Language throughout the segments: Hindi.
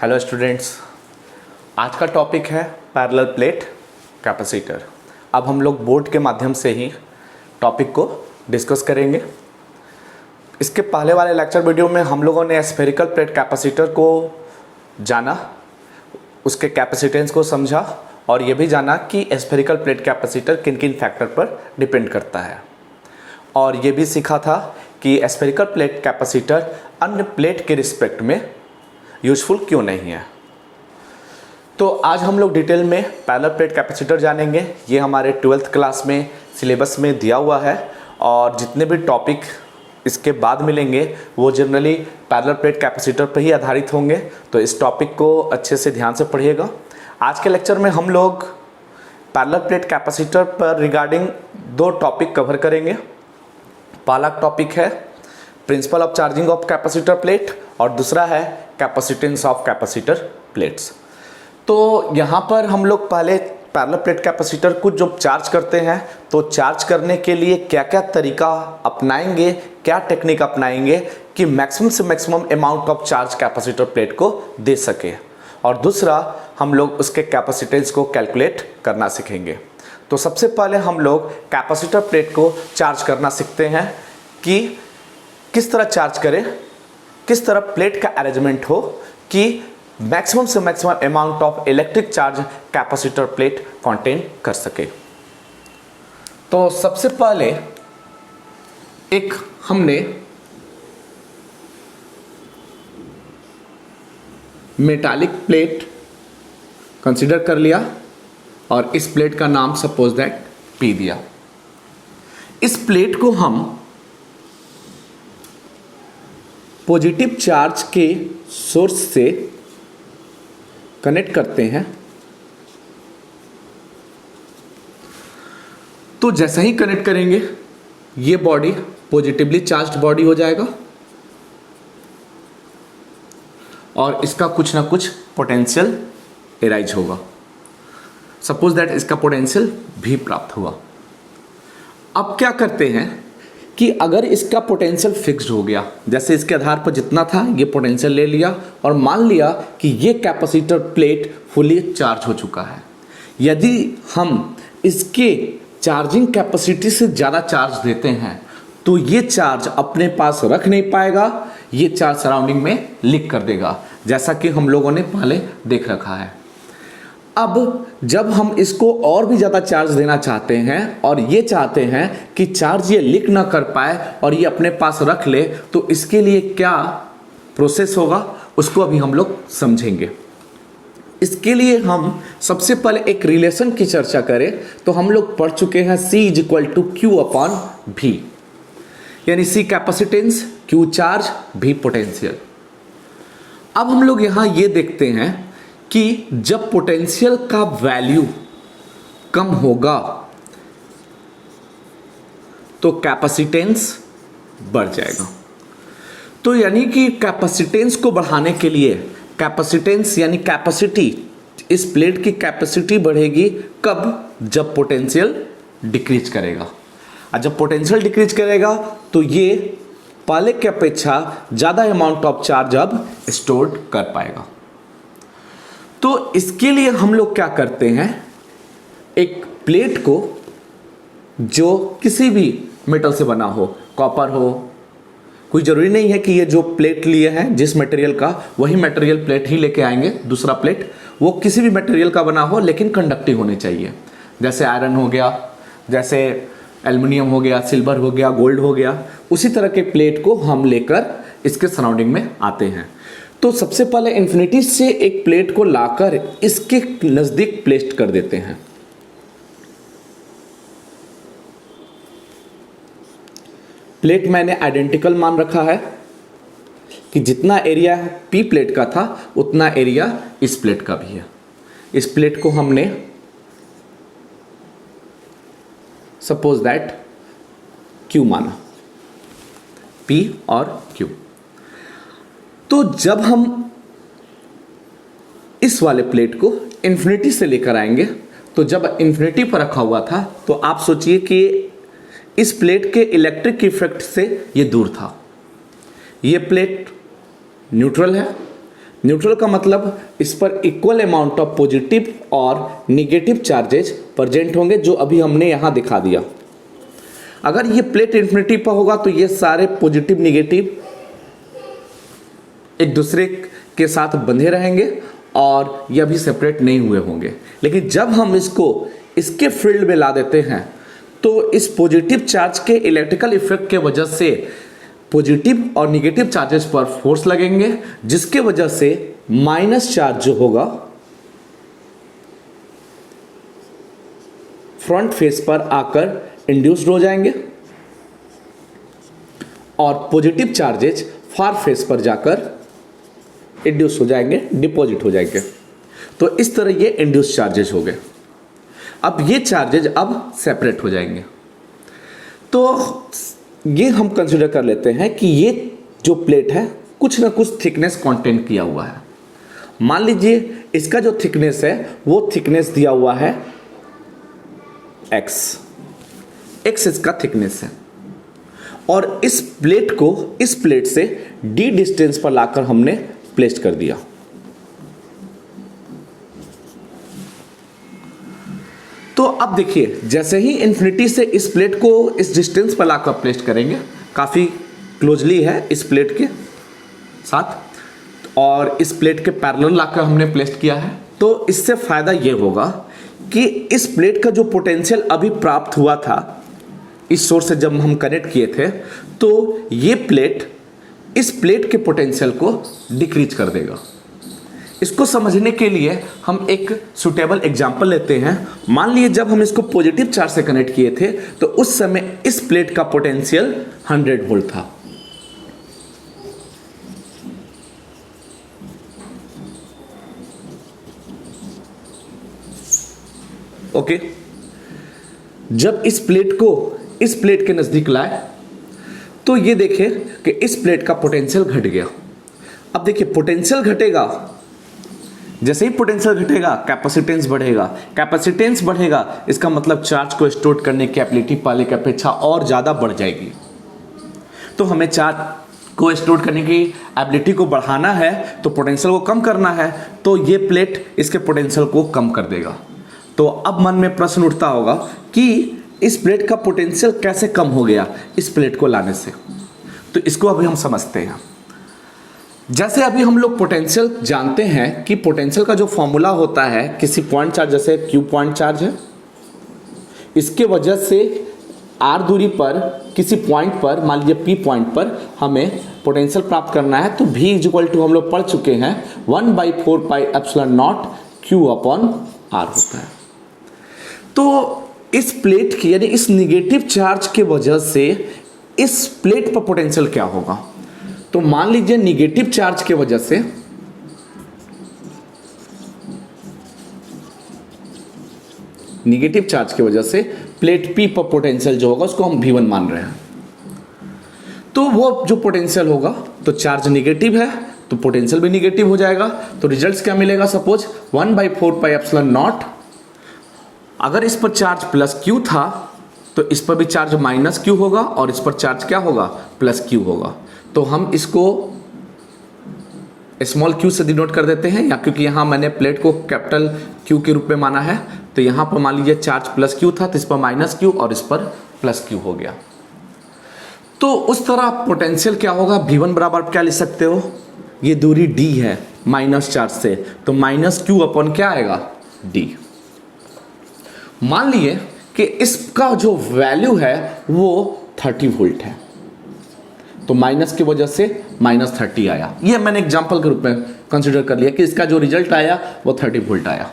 हेलो स्टूडेंट्स, आज का टॉपिक है पैरेलल प्लेट कैपेसिटर। अब हम लोग बोर्ड के माध्यम से ही टॉपिक को डिस्कस करेंगे। इसके पहले वाले लेक्चर वीडियो में हम लोगों ने स्फेरिकल प्लेट कैपेसिटर को जाना, उसके कैपेसिटेंस को समझा और ये भी जाना कि स्फेरिकल प्लेट कैपेसिटर किन किन फैक्टर पर डिपेंड करता है। और ये भी सीखा था कि स्फेरिकल प्लेट कैपेसिटर अन्य प्लेट के रिस्पेक्ट में यूजफुल क्यों नहीं है। तो आज हम लोग डिटेल में पैरेलल प्लेट कैपेसिटर जानेंगे। ये हमारे 12th क्लास में सिलेबस में दिया हुआ है और जितने भी टॉपिक इसके बाद मिलेंगे वो जनरली पैरेलल प्लेट कैपेसिटर पर ही आधारित होंगे। तो इस टॉपिक को अच्छे से ध्यान से पढ़िएगा। आज के लेक्चर में हम लोग पैरेलल प्लेट कैपेसिटर पर रिगार्डिंग दो टॉपिक कवर करेंगे। पहला टॉपिक है principal of charging of capacitor plate और दूसरा है कैपेसिटेंस ऑफ कैपेसिटर प्लेट्स। तो यहाँ पर हम लोग पहले पैरेलल प्लेट कैपेसिटर को जब चार्ज करते हैं तो चार्ज करने के लिए क्या क्या तरीका अपनाएंगे, क्या टेक्निक अपनाएंगे कि मैक्सिमम से maximum amount of charge capacitor plate को दे सके, और दूसरा हम लोग उसके कैपेसिटेंस को कैलकुलेट करना सीखेंगे। तो सबसे पहले हम लोग कैपेसिटर प्लेट को चार्ज करना सीखते हैं कि किस तरह चार्ज करें, किस तरह प्लेट का अरेंजमेंट हो कि मैक्सिमम से maximum amount of electric charge capacitor plate contain कर सके। तो सबसे पहले एक हमने मेटालिक प्लेट कंसीडर कर लिया और इस प्लेट का नाम सपोज दैट P दिया। इस प्लेट को हम पॉजिटिव चार्ज के सोर्स से कनेक्ट करते हैं। तो जैसा ही कनेक्ट करेंगे ये बॉडी पॉजिटिवली चार्ज्ड बॉडी हो जाएगा और इसका कुछ ना कुछ पोटेंशियल एराइज होगा। सपोज दैट इसका पोटेंशियल भी प्राप्त हुआ। अब क्या करते हैं कि अगर इसका पोटेंशियल फिक्स्ड हो गया, जैसे इसके आधार पर जितना था ये पोटेंशियल ले लिया और मान लिया कि ये कैपेसिटर प्लेट फुली चार्ज हो चुका है। यदि हम इसके चार्जिंग कैपेसिटी से ज़्यादा चार्ज देते हैं तो ये चार्ज अपने पास रख नहीं पाएगा, ये चार्ज सराउंडिंग में लीक कर देगा, जैसा कि हम लोगों ने पहले देख रखा है। अब जब हम इसको और भी ज़्यादा चार्ज देना चाहते हैं और ये चाहते हैं कि चार्ज ये लीक ना कर पाए और ये अपने पास रख ले, तो इसके लिए क्या प्रोसेस होगा उसको अभी हम लोग समझेंगे। इसके लिए हम सबसे पहले एक रिलेशन की चर्चा करें तो हम लोग पढ़ चुके हैं C = Q/V, यानी C capacitance, Q charge, V potential. अब हम लोग यहाँ ये देखते हैं कि जब पोटेंशियल का वैल्यू कम होगा तो कैपेसिटेंस बढ़ जाएगा। तो यानी कि कैपेसिटेंस को बढ़ाने के लिए कैपेसिटेंस यानी कैपेसिटी, इस प्लेट की कैपेसिटी बढ़ेगी कब? जब पोटेंशियल डिक्रीज करेगा। और जब पोटेंशियल डिक्रीज करेगा तो ये पहले की अपेक्षा ज़्यादा अमाउंट ऑफ चार्ज अब स्टोर कर पाएगा। तो इसके लिए हम लोग क्या करते हैं, एक प्लेट को जो किसी भी मेटल से बना हो, कॉपर हो, कोई ज़रूरी नहीं है कि ये जो प्लेट लिए हैं जिस मटेरियल का वही मटेरियल प्लेट ही लेके आएंगे। दूसरा प्लेट वो किसी भी मटेरियल का बना हो लेकिन कंडक्टिव होनी चाहिए, जैसे आयरन हो गया, जैसे एल्युमिनियम हो गया, सिल्वर हो गया, गोल्ड हो गया। उसी तरह के प्लेट को हम लेकर इसके सराउंडिंग में आते हैं। तो सबसे पहले इन्फिनिटी से एक प्लेट को लाकर इसके नज़दीक प्लेस कर देते हैं। प्लेट मैंने आइडेंटिकल मान रखा है कि जितना एरिया P प्लेट का था उतना एरिया इस प्लेट का भी है। इस प्लेट को हमने सपोज दैट Q माना, P और Q। तो जब हम इस वाले प्लेट को इन्फिनिटी से लेकर आएंगे, तो जब इन्फिनिटी पर रखा हुआ था तो आप सोचिए कि इस प्लेट के इलेक्ट्रिक इफेक्ट से ये दूर था। ये प्लेट न्यूट्रल है, न्यूट्रल का मतलब इस पर इक्वल अमाउंट ऑफ पॉजिटिव और निगेटिव चार्जेज प्रेजेंट होंगे, जो अभी हमने यहाँ दिखा दिया। अगर ये प्लेट इन्फिनिटी पर होगा तो ये सारे पॉजिटिव निगेटिव एक दूसरे के साथ बंधे रहेंगे और ये अभी सेपरेट नहीं हुए होंगे। लेकिन जब हम इसको इसके फील्ड में ला देते हैं तो इस पॉजिटिव चार्ज के इलेक्ट्रिकल इफेक्ट के वजह से पॉजिटिव और निगेटिव चार्जेस पर फोर्स लगेंगे, जिसके वजह से माइनस चार्ज जो होगा फ्रंट फेस पर आकर इंड्यूस्ड हो जाएंगे और पॉजिटिव चार्जेस फार फेस पर जाकर इंड्यूस हो जाएंगे, डिपॉजिट हो जाएंगे। तो इस तरह ये इंड्यूस चार्जेस हो गए। अब ये चार्जेज अब सेपरेट हो जाएंगे। तो ये हम कंसीडर कर लेते हैं कि ये जो प्लेट है कुछ ना कुछ थिकनेस कंटेंट किया हुआ है। मान लीजिए इसका जो थिकनेस है वो थिकनेस दिया हुआ है x इसका थिकनेस है, और इस प्लेट को इस प्लेट से d डिस्टेंस पर लाकर हमने प्लेस कर दिया। तो अब देखिए, जैसे ही इन्फिनिटी से इस प्लेट को इस डिस्टेंस पर लाकर प्लेस करेंगे, काफी क्लोजली है इस प्लेट के साथ, और इस प्लेट के पैरेलल लाकर हमने प्लेस किया है, तो इससे फायदा ये होगा कि इस प्लेट का जो पोटेंशियल अभी प्राप्त हुआ था इस सोर्स से जब हम कनेक्ट किए थे, तो ये प्लेट इस प्लेट के पोटेंशियल को डिक्रीज कर देगा। इसको समझने के लिए हम एक सुटेबल एग्जांपल लेते हैं। मान लीजिए जब हम इसको पॉजिटिव चार्ज से कनेक्ट किए थे तो उस समय इस प्लेट का पोटेंशियल 100 वोल्ट था। ओके, जब इस प्लेट को इस प्लेट के नजदीक लाए तो ये देखें कि इस प्लेट का पोटेंशियल घट गया। अब देखिए, पोटेंशियल घटेगा, जैसे ही पोटेंशियल घटेगा कैपेसिटेंस बढ़ेगा, कैपेसिटेंस बढ़ेगा इसका मतलब चार्ज को स्टोर करने की एबिलिटी पहले की अपेक्षा और ज़्यादा बढ़ जाएगी। तो हमें चार्ज को स्टोर करने की एबिलिटी को बढ़ाना है तो पोटेंशियल को कम करना है, तो ये प्लेट इसके पोटेंशियल को कम कर देगा। तो अब मन में प्रश्न उठता होगा कि इस प्लेट का पोटेंशियल कैसे कम हो गया इस प्लेट को लाने से। तो इसको अभी हम समझते हैं। जैसे अभी हम लोग पोटेंशियल जानते हैं कि पोटेंशियल का जो फॉर्मूला होता है किसी पॉइंट चार्ज, जैसे क्यू पॉइंट चार्ज है, इसके वजह से आर दूरी पर किसी पॉइंट पर, मान लीजिए पी पॉइंट पर हमें पोटेंशियल प्राप्त करना है, तो v इक्वल टू हम लोग पढ़ चुके हैं 1/4 pi epsilon not q upon r होता है। तो इस प्लेट की यानी इस निगेटिव चार्ज के वजह से इस प्लेट पर पोटेंशियल क्या होगा। तो मान लीजिए निगेटिव चार्ज के वजह से प्लेट P पर पोटेंशियल जो होगा उसको हम V1 मान रहे हैं। तो वो जो पोटेंशियल होगा, तो चार्ज निगेटिव है तो पोटेंशियल भी निगेटिव हो जाएगा। तो रिजल्ट्स क्या मिलेगा, सपोज 1/4 पाई एप्सिलॉन नॉट, अगर इस पर चार्ज प्लस Q था तो इस पर भी चार्ज माइनस Q होगा और इस पर चार्ज क्या होगा, प्लस Q होगा। तो हम इसको स्मॉल q से डिनोट कर देते हैं, या क्योंकि यहाँ मैंने प्लेट को कैपिटल Q के रूप में माना है, तो यहाँ पर मान लीजिए चार्ज प्लस Q था तो इस पर माइनस Q और इस पर प्लस Q हो गया। तो उस तरह पोटेंशियल क्या होगा, V1 बराबर क्या लिख सकते हो, ये दूरी D है माइनस चार्ज से, तो माइनस Q अपॉन क्या आएगा, D। मान लिए कि इसका जो वैल्यू है वो 30 वोल्ट है, तो माइनस की वजह से -30 आया। ये मैंने एग्जांपल के रूप में कंसीडर कर लिया कि इसका जो रिजल्ट आया वो 30 वोल्ट आया।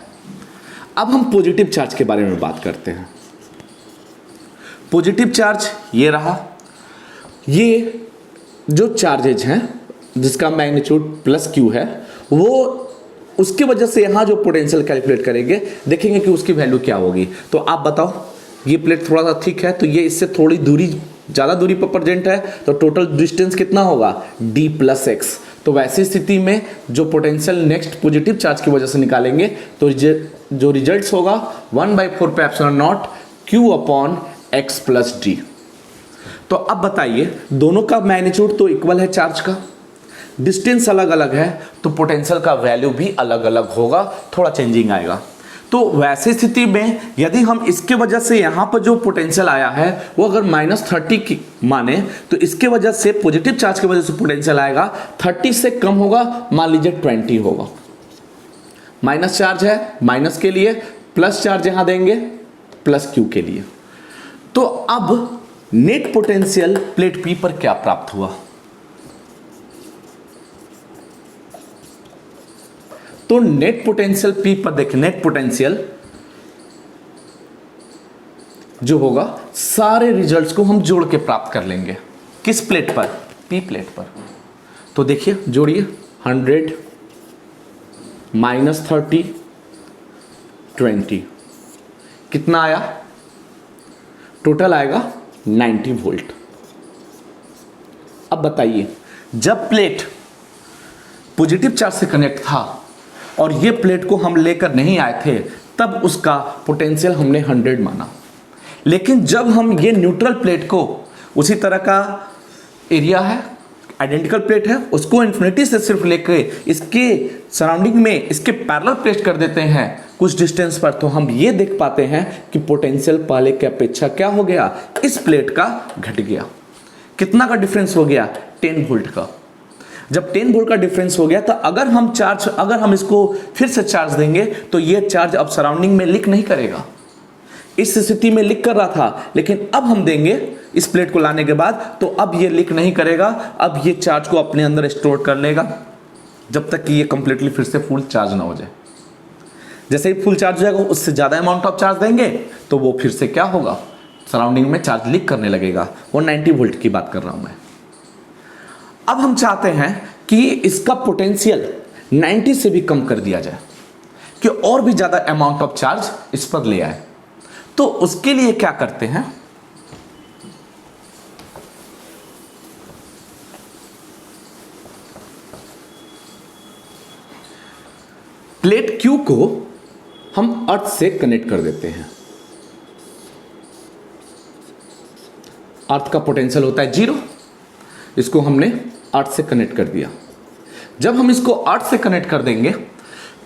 अब हम पॉजिटिव चार्ज के बारे में बात करते हैं। पॉजिटिव चार्ज ये रहा, ये जो चार्जेज हैं जिसका मैग्नीट्यूड प्लस Q है, वो उसकी वजह से यहाँ जो पोटेंशियल कैलकुलेट करेंगे, देखेंगे कि उसकी वैल्यू क्या होगी। तो आप बताओ, ये प्लेट थोड़ा सा थिक है तो ये इससे थोड़ी दूरी, ज़्यादा दूरी पर प्रेजेंट है, तो टोटल डिस्टेंस कितना होगा, d प्लस एक्स। तो वैसी स्थिति में जो पोटेंशियल नेक्स्ट पॉजिटिव चार्ज की वजह से निकालेंगे तो जो रिजल्ट्स होगा 1/4 पे epsilon not q upon x plus D. तो अब बताइए, दोनों का मैग्नीट्यूड तो इक्वल है चार्ज का, डिस्टेंस अलग अलग है तो पोटेंशियल का वैल्यू भी अलग अलग होगा, थोड़ा चेंजिंग आएगा। तो वैसी स्थिति में यदि हम इसके वजह से यहाँ पर जो पोटेंशियल आया है वो अगर -30 की माने, तो इसके वजह से पॉजिटिव चार्ज की वजह से पोटेंशियल आएगा 30 से कम होगा, मान लीजिए 20 होगा। माइनस चार्ज है माइनस के लिए, प्लस चार्ज यहां देंगे प्लस क्यू के लिए। तो अब नेट पोटेंशियल प्लेट पी पर क्या प्राप्त हुआ? तो नेट पोटेंशियल पी पर देखिए, नेट पोटेंशियल जो होगा सारे रिजल्ट्स को हम जोड़ के प्राप्त कर लेंगे। किस प्लेट पर? पी प्लेट पर। तो देखिए जोड़िए, 100 -30 20 कितना आया? टोटल आएगा 90 वोल्ट। अब बताइए, जब प्लेट पॉजिटिव चार्ज से कनेक्ट था और ये प्लेट को हम लेकर नहीं आए थे, तब उसका पोटेंशियल हमने 100 माना। लेकिन जब हम ये न्यूट्रल प्लेट को, उसी तरह का एरिया है, आइडेंटिकल प्लेट है, उसको इन्फिनिटी से सिर्फ लेके इसके सराउंडिंग में इसके पैरेलल प्लेस कर देते हैं कुछ डिस्टेंस पर, तो हम ये देख पाते हैं कि पोटेंशियल पहले की अपेक्षा क्या हो गया? इस प्लेट का घट गया। कितना का डिफरेंस हो गया? 10 वोल्ट का। जब 10 वोल्ट का डिफरेंस हो गया तो अगर हम इसको फिर से चार्ज देंगे तो ये चार्ज अब सराउंडिंग में लीक नहीं करेगा। इस स्थिति में लीक कर रहा था, लेकिन अब हम देंगे इस प्लेट को लाने के बाद, तो अब ये लीक नहीं करेगा। अब ये चार्ज को अपने अंदर स्टोर कर लेगा जब तक कि ये कंप्लीटली फिर से फुल चार्ज ना हो जाए। जैसे ही फुल चार्ज हो जाएगा, उससे ज़्यादा अमाउंट ऑफ चार्ज देंगे तो वो फिर से क्या होगा? सराउंडिंग में चार्ज लीक करने लगेगा। वो 90 वोल्ट की बात कर रहा हूं मैं। अब हम चाहते हैं कि इसका पोटेंशियल 90 से भी कम कर दिया जाए, कि और भी ज़्यादा अमाउंट ऑफ चार्ज इस पर ले आए। तो उसके लिए क्या करते हैं? प्लेट Q को हम अर्थ से कनेक्ट कर देते हैं। अर्थ का पोटेंशियल होता है 0, इसको हमने अर्थ से कनेक्ट कर दिया। जब हम इसको अर्थ से कनेक्ट कर देंगे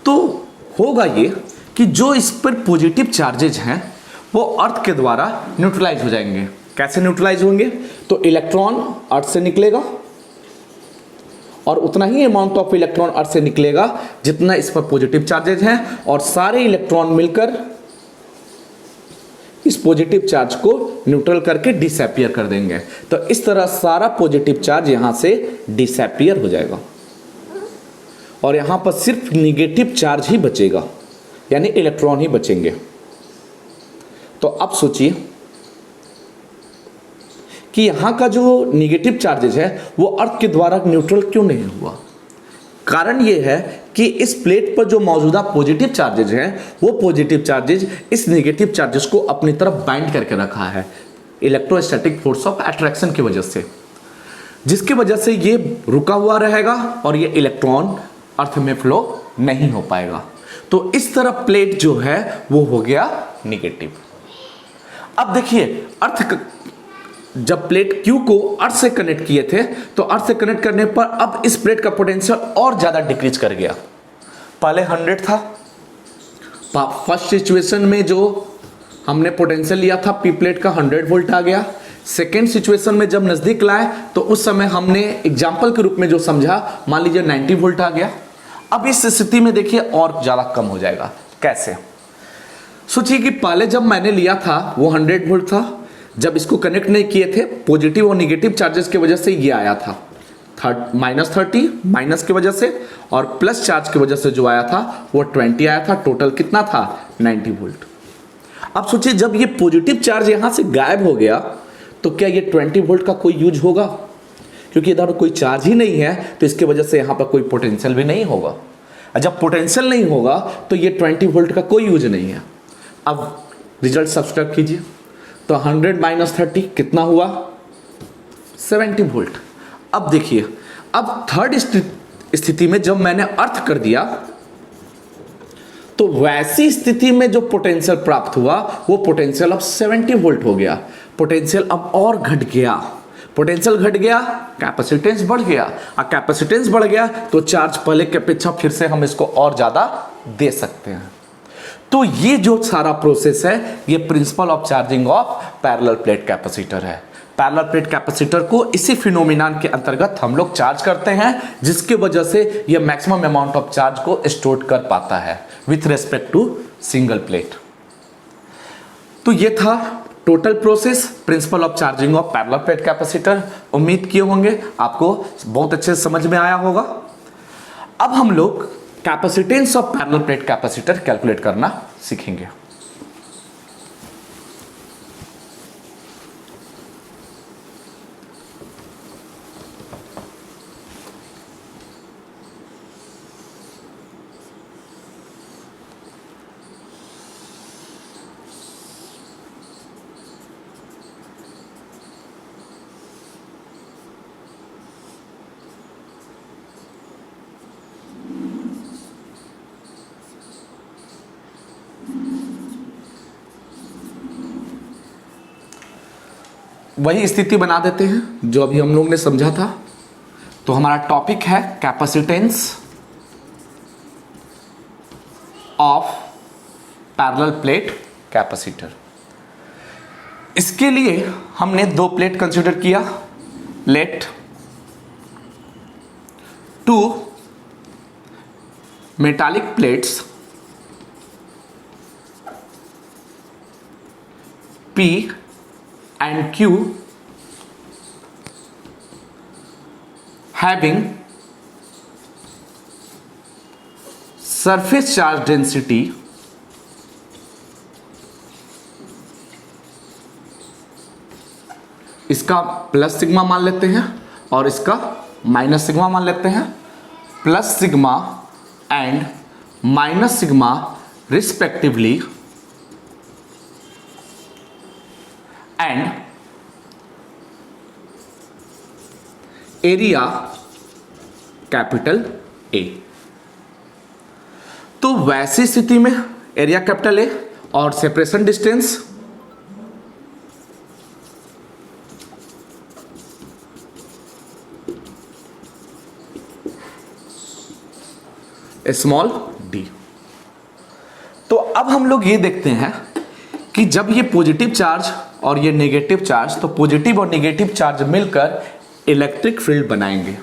तो होगा ये कि जो इस पर पॉजिटिव चार्जेज हैं वो अर्थ के द्वारा न्यूट्रलाइज हो जाएंगे। कैसे न्यूट्रलाइज होंगे? तो इलेक्ट्रॉन अर्थ से निकलेगा और उतना ही अमाउंट ऑफ इलेक्ट्रॉन अर्थ से निकलेगा जितना इस पर पॉजिटिव चार्जेज हैं, और सारे इलेक्ट्रॉन मिलकर इस पॉजिटिव चार्ज को न्यूट्रल करके डिसअपीयर कर देंगे। तो इस तरह सारा पॉजिटिव चार्ज यहां से डिसअपीयर हो जाएगा और यहां पर सिर्फ निगेटिव चार्ज ही बचेगा, यानी इलेक्ट्रॉन ही बचेंगे। तो अब सोचिए कि यहां का जो निगेटिव चार्जेज है वो अर्थ के द्वारा न्यूट्रल क्यों नहीं हुआ? कारण यह है कि इस प्लेट पर जो मौजूदा पॉजिटिव चार्जेज हैं वो पॉजिटिव चार्जेज इस नेगेटिव चार्जेस को अपनी तरफ बाइंड करके रखा है इलेक्ट्रोस्टैटिक फोर्स ऑफ अट्रैक्शन की वजह से, जिसकी वजह से ये रुका हुआ रहेगा और ये इलेक्ट्रॉन अर्थ में फ्लो नहीं हो पाएगा। तो इस तरह प्लेट जो है वो हो गया निगेटिव। अब देखिए, जब प्लेट Q को अर्थ से कनेक्ट किए थे तो अर्थ से कनेक्ट करने पर अब इस प्लेट का पोटेंशियल और ज्यादा डिक्रीज कर गया। पहले 100 था, फर्स्ट सिचुएशन में जो हमने पोटेंशियल लिया था पी प्लेट का 100 वोल्ट आ गया। सेकेंड सिचुएशन में जब नजदीक लाए तो उस समय हमने एग्जाम्पल के रूप में जो समझा, मान लीजिए 90 वोल्ट आ गया। अब इस स्थिति में देखिए और ज्यादा कम हो जाएगा। कैसे? सोचिए कि पहले जब मैंने लिया था वो 100 वोल्ट था, जब इसको कनेक्ट नहीं किए थे पॉजिटिव और नेगेटिव चार्जेस की वजह से ये आया था -30 माइनस की वजह से, और प्लस चार्ज की वजह से जो आया था वो 20 आया था। टोटल कितना था? 90 वोल्ट। अब सोचिए जब ये पॉजिटिव चार्ज यहां से गायब हो गया तो क्या ये 20 वोल्ट का कोई यूज होगा? क्योंकि इधर कोई चार्ज ही नहीं है तो इसकी वजह से यहां पर कोई पोटेंशियल भी नहीं होगा। जब पोटेंशियल नहीं होगा तो ये 20 वोल्ट का कोई यूज नहीं है। अब रिजल्ट सब्सट्रैक्ट कीजिए तो 100 - 30 कितना हुआ? 70 वोल्ट। अब देखिए, अब थर्ड स्थिति में जब मैंने अर्थ कर दिया तो वैसी स्थिति में जो पोटेंशियल प्राप्त हुआ वो पोटेंशियल अब 70 वोल्ट हो गया। पोटेंशियल अब और घट गया। पोटेंशियल घट गया, कैपेसिटेंस बढ़ गया, और कैपेसिटेंस बढ़ गया तो चार्ज पहले की अपेक्षा फिर से हम इसको और ज्यादा दे सकते हैं। तो ये जो सारा प्रोसेस है ये principal of charging of parallel plate capacitor है। पैरेलल प्लेट कैपेसिटर को इसी फिनोमिनन के अंतर्गत हम लोग चार्ज करते हैं, जिसकी वजह से ये मैक्सिमम अमाउंट ऑफ चार्ज को स्टोर कर पाता है with respect to single plate. तो ये था total process principle of charging of parallel plate capacitor. उम्मीद किए होंगे आपको बहुत अच्छे से समझ में आया होगा। अब हम लोग capacitance of parallel plate capacitor calculate करना सीखेंगे। वही स्थिति बना देते हैं जो अभी हम लोग ने समझा था। तो हमारा टॉपिक है capacitance of parallel plate capacitor. इसके लिए हमने दो प्लेट कंसीडर किया। Let two metallic plates P and Q having surface charge density इसका प्लस सिग्मा मान लेते हैं और इसका माइनस सिग्मा मान लेते हैं। Plus sigma and minus sigma respectively and area capital A. तो वैसी स्थिति में एरिया कैपिटल ए और सेपरेशन डिस्टेंस स्मॉल डी। तो अब हम लोग ये देखते हैं कि जब ये पॉजिटिव चार्ज और ये नेगेटिव चार्ज, तो पॉजिटिव और नेगेटिव चार्ज मिलकर इलेक्ट्रिक फील्ड बनाएंगे,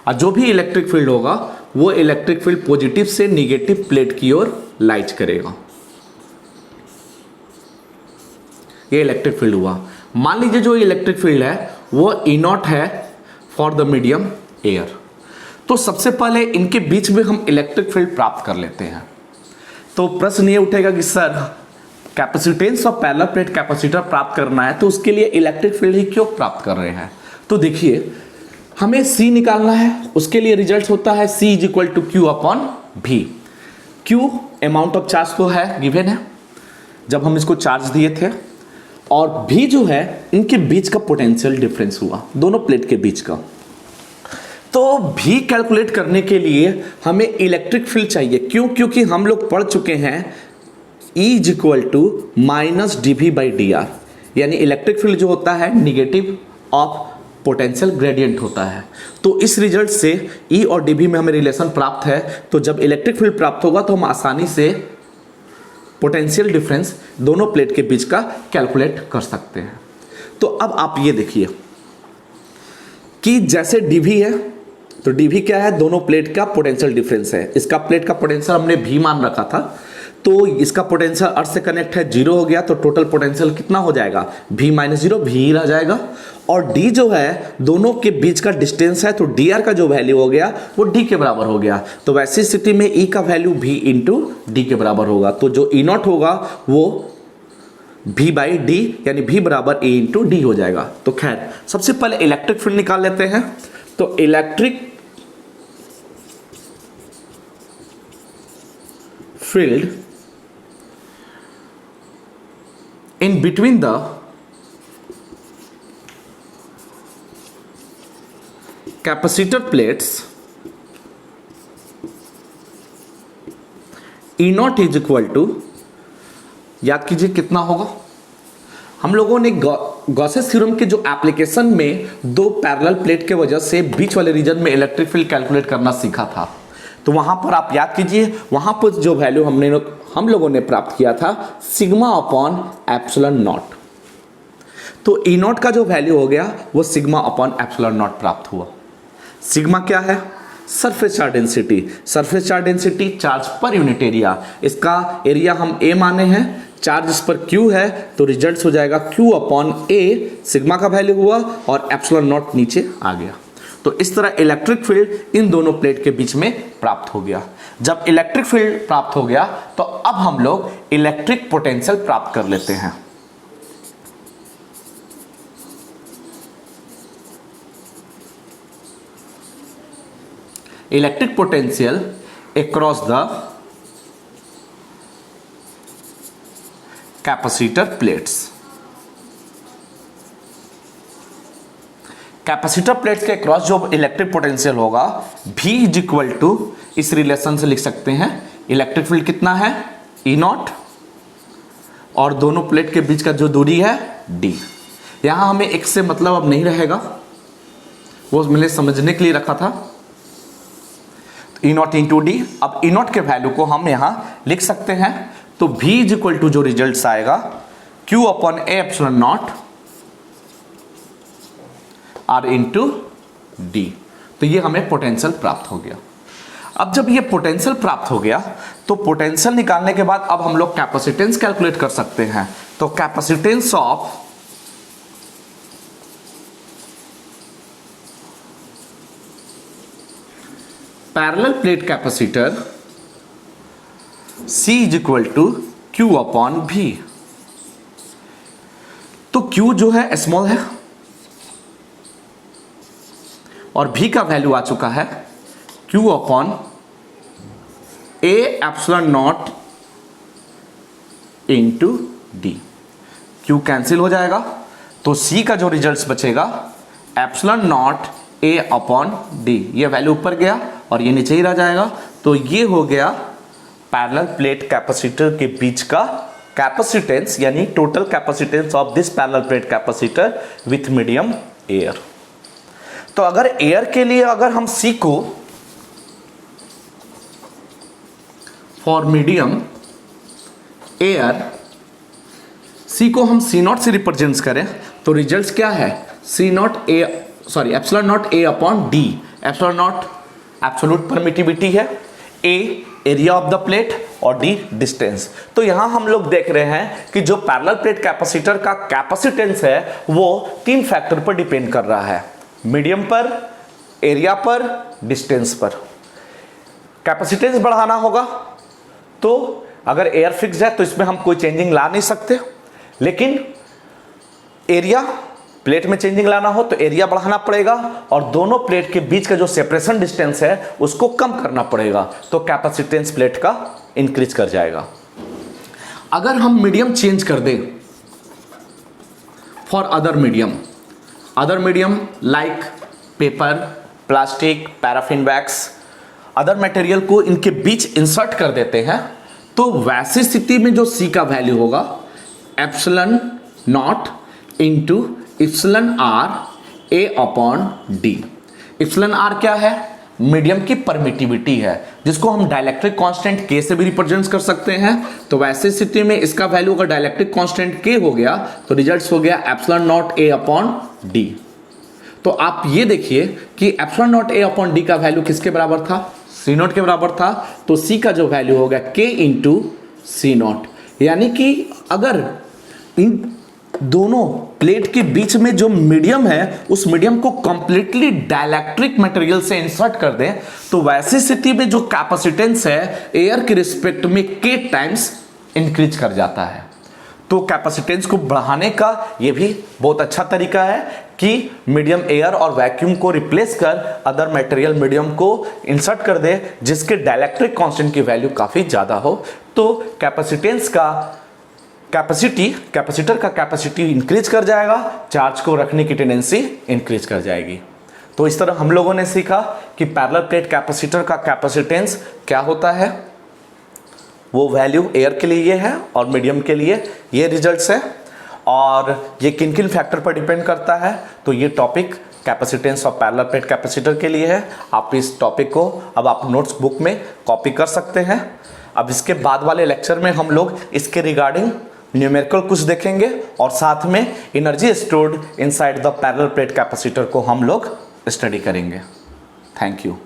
और जो भी इलेक्ट्रिक फील्ड होगा वो इलेक्ट्रिक फील्ड पॉजिटिव से नेगेटिव प्लेट की ओर लाइज करेगा। ये इलेक्ट्रिक फील्ड हुआ। मान लीजिए जो इलेक्ट्रिक फील्ड है वो ई नॉट है फॉर द मीडियम एयर। तो सबसे पहले इनके बीच में हम इलेक्ट्रिक फील्ड प्राप्त कर लेते हैं। तो प्रश्न ये उठेगा कि sir capacitance of parallel plate capacitor प्राप्त करना है तो उसके लिए इलेक्ट्रिक फील्ड ही क्यों प्राप्त कर रहे हैं। तो देखिए हमें C निकालना है, उसके लिए रिजल्ट होता है C is equal to Q upon V। Q amount of charge तो है गिवन है जब हम इसको चार्ज दिए थे, और V जो है इनके बीच का पोटेंशियल डिफरेंस हुआ दोनों प्लेट के बीच का। तो V कैलकुलेट करने के लिए हमें इलेक्ट्रिक फील्ड चाहिए। क्यों? क्योंकि हम लोग पढ़ चुके हैं E is equal to minus dV by dr, यानी इलेक्ट्रिक फील्ड जो होता है निगेटिव ऑफ पोटेंशियल ग्रेडियंट होता है। तो इस रिजल्ट से E और dV में हमें रिलेशन प्राप्त है। तो जब इलेक्ट्रिक फील्ड प्राप्त होगा तो हम आसानी से पोटेंशियल डिफरेंस दोनों प्लेट के बीच का कैलकुलेट कर सकते हैं। तो अब आप ये देखिए कि जैसे dV है तो dV क्या है, दोनों प्लेट का पोटेंशियल डिफरेंस है। इसका प्लेट का पोटेंशियल हमने V मान रखा था, तो इसका पोटेंशियल अर्थ से कनेक्ट है, जीरो हो गया, तो टोटल पोटेंशियल कितना हो जाएगा V माइनस जीरो, V ही रह जाएगा। और D जो है दोनों के बीच का डिस्टेंस है, तो dr का जो वैल्यू हो गया वो D के बराबर हो गया। तो वैसी स्थिति में E का वैल्यू V इंटू डी के बराबर होगा। तो जो E नॉट होगा वो V बाई डी यानी V बराबर A इंटू डी हो जाएगा। तो खैर सबसे पहले इलेक्ट्रिक फील्ड निकाल लेते हैं। तो electric field in between the capacitor plates E naught is equal to, याद कीजिए कितना होगा, हम लोगों ने गॉसेस थ्योरम के जो एप्लीकेशन में दो पैरेलल प्लेट के वजह से बीच वाले रीजन में इलेक्ट्रिक फील्ड कैलकुलेट करना सीखा था, तो वहां पर आप याद कीजिए, वहां पर जो वैल्यू हम लोगों ने प्राप्त किया था सिग्मा अपॉन एप्सिलॉन नॉट। तो ई नॉट का जो वैल्यू हो गया वो सिग्मा अपॉन एप्सिलॉन नॉट प्राप्त हुआ। सिग्मा क्या है? Surface charge density. Surface charge density charge per unit area, इसका एरिया हम ए माने हैं, चार्ज इस पर क्यू है, तो रिजल्ट हो जाएगा क्यू अपॉन ए, सिग्मा का वैल्यू हुआ और एप्सिलॉन नॉट नीचे आ गया। तो इस तरह इलेक्ट्रिक फील्ड इन दोनों प्लेट के बीच में प्राप्त हो गया। जब इलेक्ट्रिक फील्ड प्राप्त हो गया तो अब हम लोग इलेक्ट्रिक पोटेंशियल प्राप्त कर लेते हैं। Electric potential across the capacitor plates. Capacitor plates के क्रॉस जो इलेक्ट्रिक पोटेंशियल होगा V इज इक्वल टू, इस रिलेशन से लिख सकते हैं, इलेक्ट्रिक फील्ड कितना है E नॉट और दोनों प्लेट के बीच का जो दूरी है D। यहां हमें x से मतलब अब नहीं रहेगा, वो मैंने समझने के लिए रखा था। E not into D. अब E नॉट के वैल्यू को हम यहां लिख सकते हैं, तो V इज इक्वल टू जो रिजल्ट आएगा Q upon A epsilon not R into D. तो ये हमें पोटेंशियल प्राप्त हो गया। अब जब ये पोटेंशियल प्राप्त हो गया तो पोटेंशियल निकालने के बाद अब हम लोग कैपेसिटेंस कैलकुलेट कर सकते हैं। तो capacitance of parallel plate capacitor C is equal to Q upon V। तो Q जो है स्मॉल है और V का वैल्यू आ चुका है Q upon A epsilon naught into D. Q cancel हो जाएगा तो C का जो रिजल्ट बचेगा epsilon not a upon D. ये वैल्यू ऊपर गया और ये नीचे ही रह जाएगा। तो ये हो गया पैरेलल प्लेट कैपेसिटर के बीच का कैपेसिटेंस, यानी total capacitance of this parallel plate capacitor with medium air. तो अगर एयर के लिए अगर हम C को फॉर मीडियम एयर C को हम C नॉट से रिप्रेजेंट करें तो रिजल्ट क्या है? Epsilon not a upon D. Epsilon not absolute permittivity है, ए एरिया ऑफ द प्लेट और डी डिस्टेंस। तो यहां हम लोग देख रहे हैं कि जो पैरेलल प्लेट कैपेसिटर का कैपेसिटेंस है वो 3 फैक्टर पर डिपेंड कर रहा है, मीडियम पर, एरिया पर, डिस्टेंस पर। कैपेसिटेंस बढ़ाना होगा तो अगर एयर फिक्स है तो इसमें हम कोई चेंजिंग ला नहीं सकते, लेकिन एरिया प्लेट में चेंजिंग लाना हो तो एरिया बढ़ाना पड़ेगा और दोनों प्लेट के बीच का जो सेपरेशन डिस्टेंस है उसको कम करना पड़ेगा, तो कैपेसिटेंस प्लेट का इंक्रीज कर जाएगा। अगर हम मीडियम चेंज कर दें for other medium like paper, plastic, paraffin wax, other material को इनके बीच इंसर्ट कर देते हैं, तो वैसी स्थिति में जो C का वैल्यू होगा epsilon naught into epsilon R A upon D. Epsilon R क्या है? मीडियम की परमिटिविटी है, जिसको हम डाइलेक्ट्रिक कांस्टेंट K से भी रिप्रेजेंट कर सकते हैं। तो वैसे स्थिति में इसका वैल्यू अगर डाइलेक्ट्रिक कांस्टेंट K हो गया तो रिजल्ट हो गया epsilon not a upon D. तो आप ये देखिए कि epsilon not a upon D का वैल्यू किसके बराबर था? C नॉट के बराबर था। तो C का जो वैल्यू हो गया K इंटू C नॉट। यानी कि अगर इन दोनों प्लेट के बीच में जो मीडियम है उस मीडियम को कंप्लीटली डाइलेक्ट्रिक मटेरियल से इंसर्ट कर दें तो वैसी स्थिति में जो कैपेसिटेंस है एयर के रिस्पेक्ट में K टाइम्स इंक्रीज कर जाता है। तो कैपेसिटेंस को बढ़ाने का ये भी बहुत अच्छा तरीका है कि मीडियम एयर और वैक्यूम को रिप्लेस कर अदर मटेरियल मीडियम को इंसर्ट कर दे जिसके डाइलेक्ट्रिक कांस्टेंट की वैल्यू काफी ज्यादा हो। तो कैपेसिटेंस का कैपेसिटर का कैपेसिटी इंक्रीज कर जाएगा, चार्ज को रखने की टेंडेंसी इंक्रीज कर जाएगी। तो इस तरह हम लोगों ने सीखा कि पैरेलल प्लेट कैपेसिटर का कैपेसिटेंस क्या होता है, वो वैल्यू एयर के लिए ये है और मीडियम के लिए ये रिजल्ट्स है। और ये किन किन फैक्टर पर डिपेंड करता है, तो ये topic capacitance of parallel plate capacitor के लिए है। आप इस टॉपिक को अब आप नोट्स बुक में कॉपी कर सकते हैं। अब इसके बाद वाले लेक्चर में हम लोग इसके रिगार्डिंग न्यूमेरिकल कुछ देखेंगे और साथ में energy stored inside the parallel plate capacitor को हम लोग स्टडी करेंगे। Thank you.